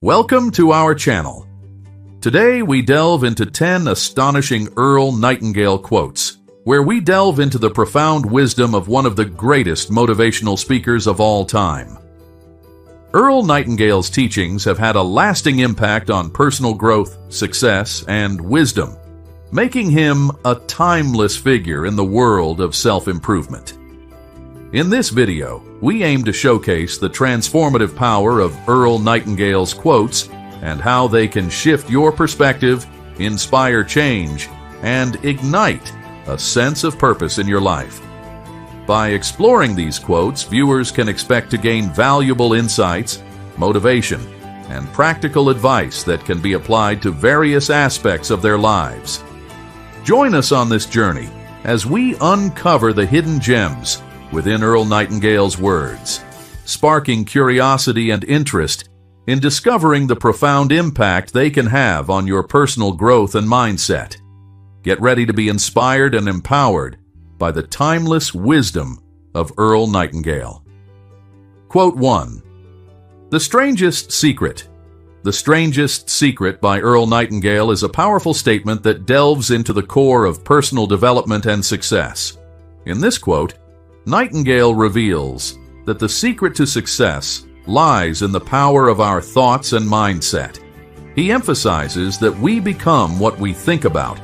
Welcome to our channel. Today we delve into 10 astonishing Earl Nightingale quotes, where we delve into the profound wisdom of one of the greatest motivational speakers of all time. Earl Nightingale's teachings have had a lasting impact on personal growth, success, and wisdom, making him a timeless figure in the world of self-improvement. In this video, we aim to showcase the transformative power of Earl Nightingale's quotes and how they can shift your perspective, inspire change, and ignite a sense of purpose in your life. By exploring these quotes, viewers can expect to gain valuable insights, motivation, and practical advice that can be applied to various aspects of their lives. Join us on this journey as we uncover the hidden gems within Earl Nightingale's words, sparking curiosity and interest in discovering the profound impact they can have on your personal growth and mindset. Get ready to be inspired and empowered by the timeless wisdom of Earl Nightingale. Quote 1. The Strangest Secret. The Strangest Secret by Earl Nightingale is a powerful statement that delves into the core of personal development and success. In this quote, Nightingale reveals that the secret to success lies in the power of our thoughts and mindset. He emphasizes that we become what we think about,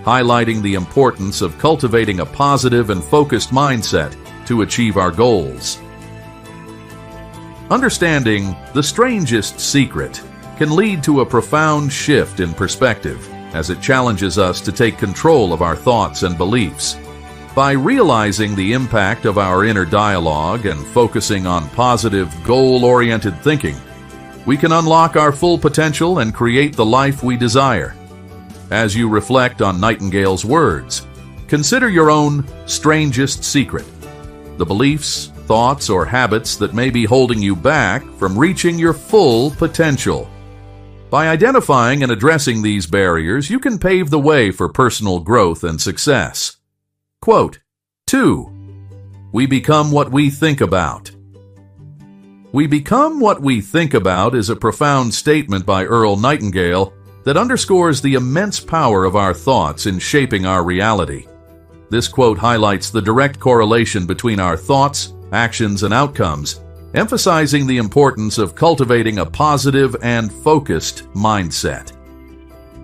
highlighting the importance of cultivating a positive and focused mindset to achieve our goals. Understanding the strangest secret can lead to a profound shift in perspective as it challenges us to take control of our thoughts and beliefs. By realizing the impact of our inner dialogue and focusing on positive, goal-oriented thinking, we can unlock our full potential and create the life we desire. As you reflect on Nightingale's words, consider your own strangest secret, the beliefs, thoughts, or habits that may be holding you back from reaching your full potential. By identifying and addressing these barriers, you can pave the way for personal growth and success. Quote 2. We become what we think about. We become what we think about is a profound statement by Earl Nightingale that underscores the immense power of our thoughts in shaping our reality. This quote highlights the direct correlation between our thoughts, actions, and outcomes, emphasizing the importance of cultivating a positive and focused mindset.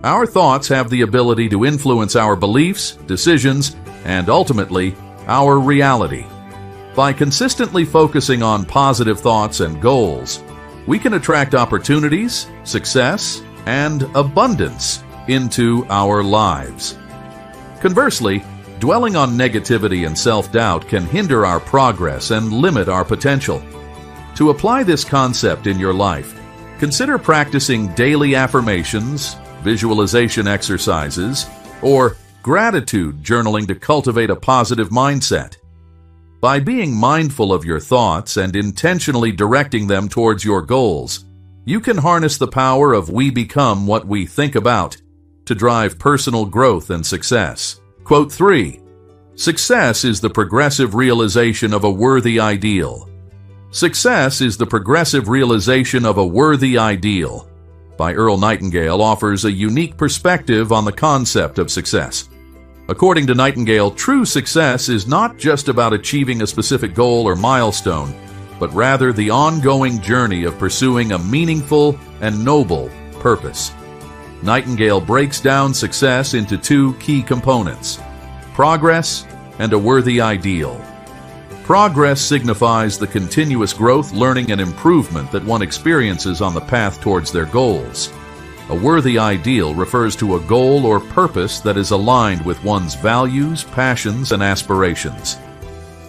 Our thoughts have the ability to influence our beliefs, decisions, and ultimately, our reality. By consistently focusing on positive thoughts and goals, we can attract opportunities, success, and abundance into our lives. Conversely, dwelling on negativity and self-doubt can hinder our progress and limit our potential. To apply this concept in your life, consider practicing daily affirmations, visualization exercises, or gratitude journaling to cultivate a positive mindset. By being mindful of your thoughts and intentionally directing them towards your goals, you can harness the power of we become what we think about to drive personal growth and success. Quote 3. Success is the progressive realization of a worthy ideal. Success is the progressive realization of a worthy ideal by Earl Nightingale offers a unique perspective on the concept of success. According to Nightingale, true success is not just about achieving a specific goal or milestone, but rather the ongoing journey of pursuing a meaningful and noble purpose. Nightingale breaks down success into two key components: progress and a worthy ideal. Progress signifies the continuous growth, learning, and improvement that one experiences on the path towards their goals. A worthy ideal refers to a goal or purpose that is aligned with one's values, passions, and aspirations.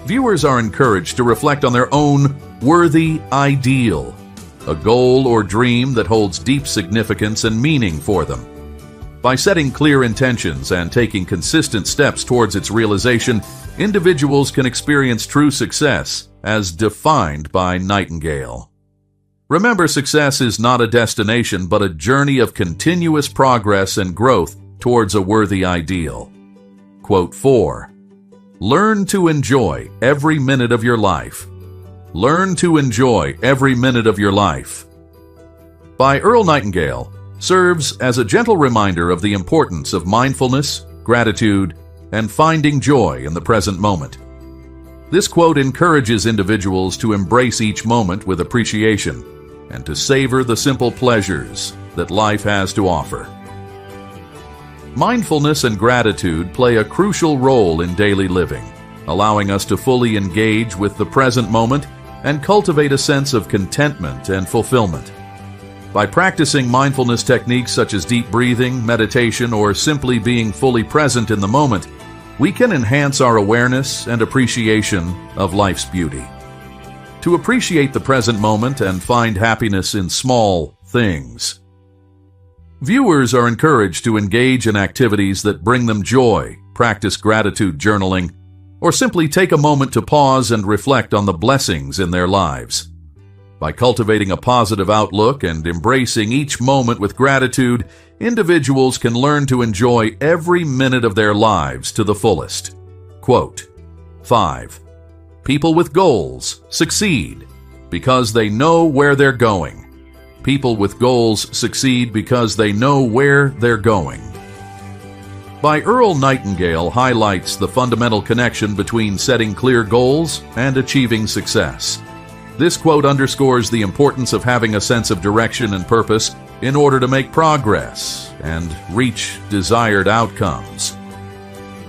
Viewers are encouraged to reflect on their own worthy ideal, a goal or dream that holds deep significance and meaning for them. By setting clear intentions and taking consistent steps towards its realization, individuals can experience true success as defined by Nightingale. Remember, success is not a destination, but a journey of continuous progress and growth towards a worthy ideal. Quote 4. Learn to enjoy every minute of your life. Learn to enjoy every minute of your life. by Earl Nightingale serves as a gentle reminder of the importance of mindfulness, gratitude, and finding joy in the present moment. This quote encourages individuals to embrace each moment with appreciation and to savor the simple pleasures that life has to offer. Mindfulness and gratitude play a crucial role in daily living, allowing us to fully engage with the present moment and cultivate a sense of contentment and fulfillment. By practicing mindfulness techniques such as deep breathing, meditation, or simply being fully present in the moment, we can enhance our awareness and appreciation of life's beauty. To appreciate the present moment and find happiness in small things. Viewers are encouraged to engage in activities that bring them joy, practice gratitude journaling, or simply take a moment to pause and reflect on the blessings in their lives. By cultivating a positive outlook and embracing each moment with gratitude, individuals can learn to enjoy every minute of their lives to the fullest. Quote 5. People with goals succeed because they know where they're going. People with goals succeed because they know where they're going. By Earl Nightingale highlights the fundamental connection between setting clear goals and achieving success. This quote underscores the importance of having a sense of direction and purpose in order to make progress and reach desired outcomes.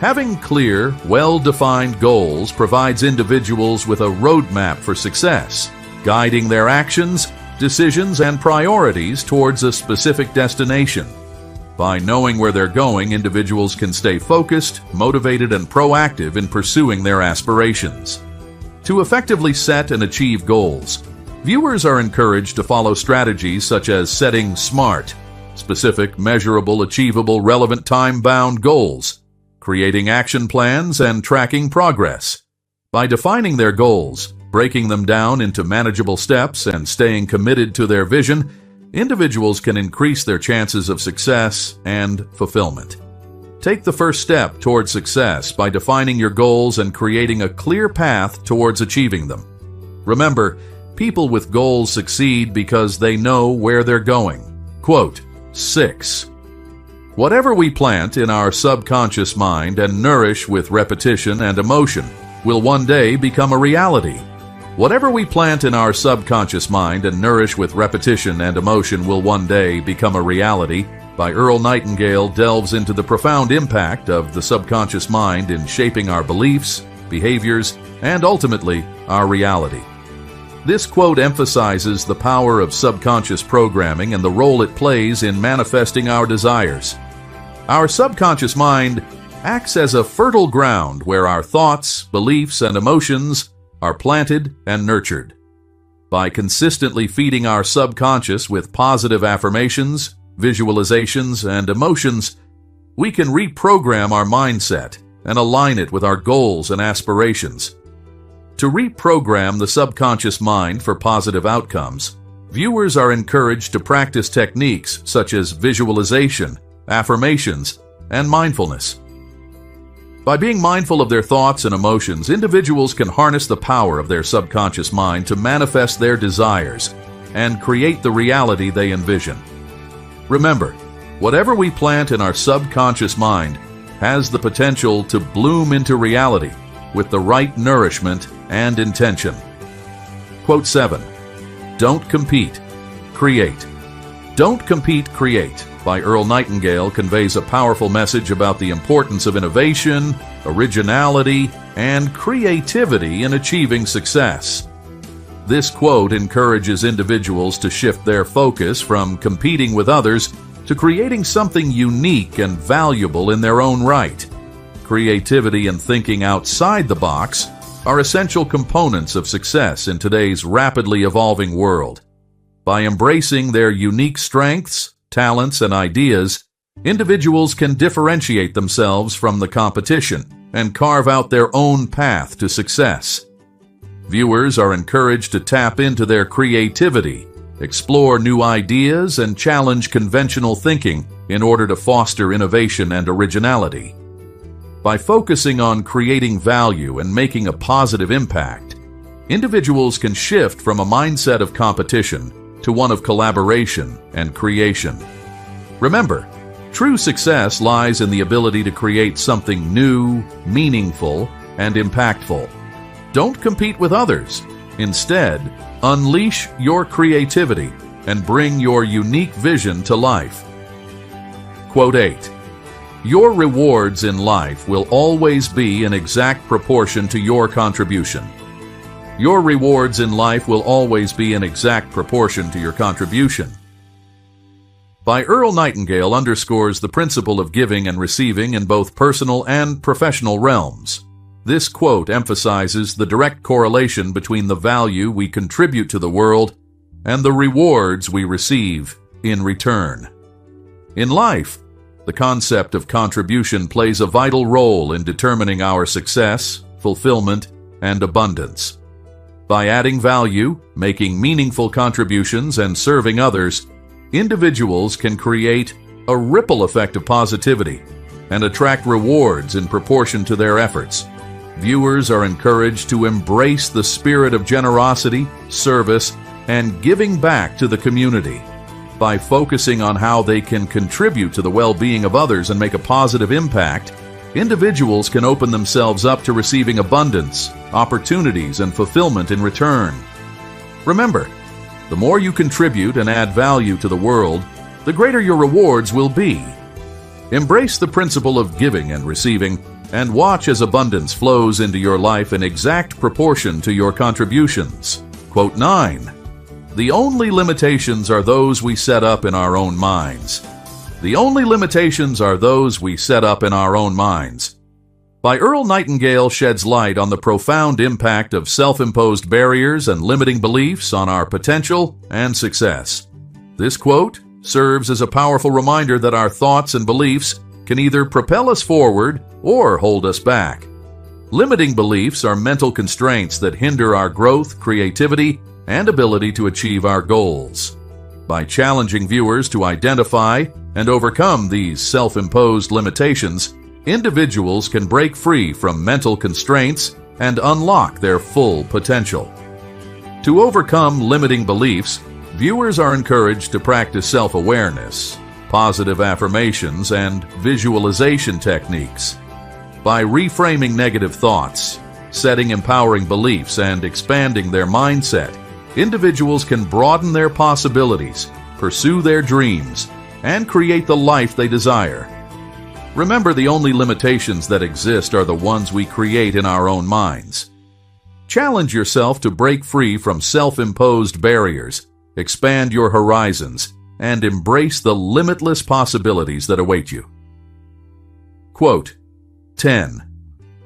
Having clear, well-defined goals provides individuals with a roadmap for success, guiding their actions, decisions, and priorities towards a specific destination. By knowing where they're going, individuals can stay focused, motivated, and proactive in pursuing their aspirations. To effectively set and achieve goals, viewers are encouraged to follow strategies such as setting SMART, specific, measurable, achievable, relevant, time-bound goals, creating action plans, and tracking progress. By defining their goals, breaking them down into manageable steps, and staying committed to their vision, individuals can increase their chances of success and fulfillment. Take the first step towards success by defining your goals and creating a clear path towards achieving them. Remember, people with goals succeed because they know where they're going. Quote 6. Whatever we plant in our subconscious mind and nourish with repetition and emotion will one day become a reality. Whatever we plant in our subconscious mind and nourish with repetition and emotion will one day become a reality. By Earl Nightingale delves into the profound impact of the subconscious mind in shaping our beliefs, behaviors, and ultimately, our reality. This quote emphasizes the power of subconscious programming and the role it plays in manifesting our desires. Our subconscious mind acts as a fertile ground where our thoughts, beliefs, and emotions are planted and nurtured. By consistently feeding our subconscious with positive affirmations, visualizations, and emotions, we can reprogram our mindset and align it with our goals and aspirations. To reprogram the subconscious mind for positive outcomes, viewers are encouraged to practice techniques such as visualization, affirmations, and mindfulness. By being mindful of their thoughts and emotions, individuals can harness the power of their subconscious mind to manifest their desires and create the reality they envision. Remember, whatever we plant in our subconscious mind has the potential to bloom into reality with the right nourishment and intention. Quote 7. Don't compete, create. Don't compete, create by Earl Nightingale conveys a powerful message about the importance of innovation, originality, and creativity in achieving success. This quote encourages individuals to shift their focus from competing with others to creating something unique and valuable in their own right. Creativity and thinking outside the box are essential components of success in today's rapidly evolving world. By embracing their unique strengths, talents, and ideas, individuals can differentiate themselves from the competition and carve out their own path to success. Viewers are encouraged to tap into their creativity, explore new ideas, and challenge conventional thinking in order to foster innovation and originality. By focusing on creating value and making a positive impact, individuals can shift from a mindset of competition to one of collaboration and creation. Remember, true success lies in the ability to create something new, meaningful, and impactful. Don't compete with others. Instead, unleash your creativity and bring your unique vision to life. Quote 8. Your rewards in life will always be in exact proportion to your contribution. Your rewards in life will always be in exact proportion to your contribution. By Earl Nightingale underscores the principle of giving and receiving in both personal and professional realms. This quote emphasizes the direct correlation between the value we contribute to the world and the rewards we receive in return. In life, the concept of contribution plays a vital role in determining our success, fulfillment, and abundance. By adding value, making meaningful contributions, and serving others, individuals can create a ripple effect of positivity and attract rewards in proportion to their efforts. Viewers are encouraged to embrace the spirit of generosity, service, and giving back to the community. By focusing on how they can contribute to the well-being of others and make a positive impact, individuals can open themselves up to receiving abundance, opportunities, and fulfillment in return. Remember, the more you contribute and add value to the world, the greater your rewards will be. Embrace the principle of giving and receiving, and watch as abundance flows into your life in exact proportion to your contributions. Quote 9. The only limitations are those we set up in our own minds. The only limitations are those we set up in our own minds. By Earl Nightingale sheds light on the profound impact of self-imposed barriers and limiting beliefs on our potential and success. This quote serves as a powerful reminder that our thoughts and beliefs can either propel us forward or hold us back. Limiting beliefs are mental constraints that hinder our growth, creativity, and ability to achieve our goals. By challenging viewers to identify and overcome these self-imposed limitations, individuals can break free from mental constraints and unlock their full potential. To overcome limiting beliefs, viewers are encouraged to practice self-awareness, positive affirmations, and visualization techniques. By reframing negative thoughts, setting empowering beliefs, and expanding their mindset, individuals can broaden their possibilities, pursue their dreams, and create the life they desire. Remember, the only limitations that exist are the ones we create in our own minds. Challenge yourself to break free from self-imposed barriers, expand your horizons, and embrace the limitless possibilities that await you. Quote 10.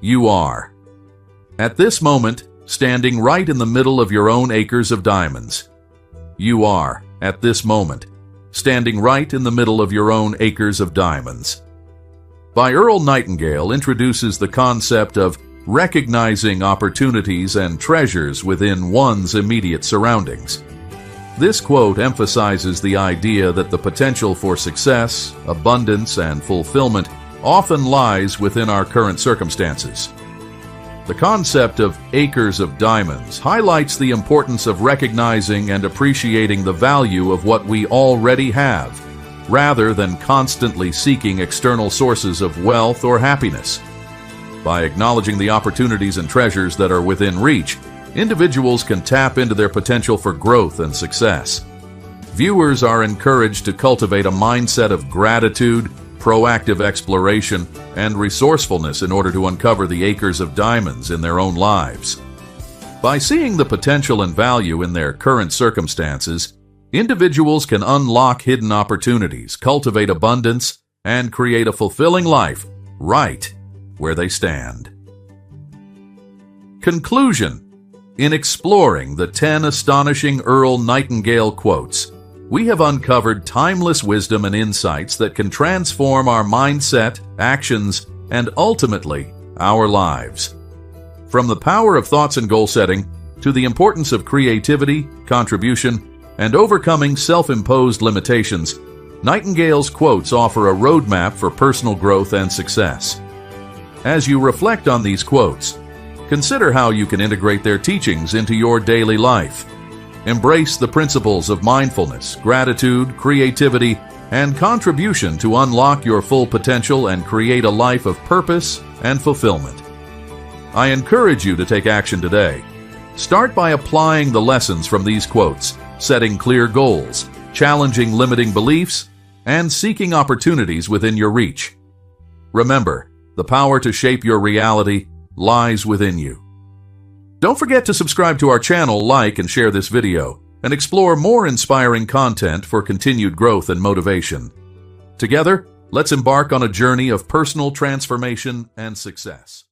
You are, at this moment, standing right in the middle of your own acres of diamonds. You are, at this moment, standing right in the middle of your own acres of diamonds. By Earl Nightingale introduces the concept of recognizing opportunities and treasures within one's immediate surroundings. This quote emphasizes the idea that the potential for success, abundance, and fulfillment often lies within our current circumstances. The concept of acres of diamonds highlights the importance of recognizing and appreciating the value of what we already have, rather than constantly seeking external sources of wealth or happiness. By acknowledging the opportunities and treasures that are within reach, individuals can tap into their potential for growth and success. Viewers are encouraged to cultivate a mindset of gratitude, proactive exploration, and resourcefulness in order to uncover the acres of diamonds in their own lives. By seeing the potential and value in their current circumstances, individuals can unlock hidden opportunities, cultivate abundance, and create a fulfilling life right where they stand. Conclusion. In exploring the 10 astonishing Earl Nightingale quotes, we have uncovered timeless wisdom and insights that can transform our mindset, actions, and ultimately, our lives. From the power of thoughts and goal setting to the importance of creativity, contribution, and overcoming self-imposed limitations, Nightingale's quotes offer a roadmap for personal growth and success. As you reflect on these quotes, consider how you can integrate their teachings into your daily life. Embrace the principles of mindfulness, gratitude, creativity, and contribution to unlock your full potential and create a life of purpose and fulfillment. I encourage you to take action today. Start by applying the lessons from these quotes, setting clear goals, challenging limiting beliefs, and seeking opportunities within your reach. Remember, the power to shape your reality lies within you. Don't forget to subscribe to our channel, like and share this video, and explore more inspiring content for continued growth and motivation. Together, let's embark on a journey of personal transformation and success.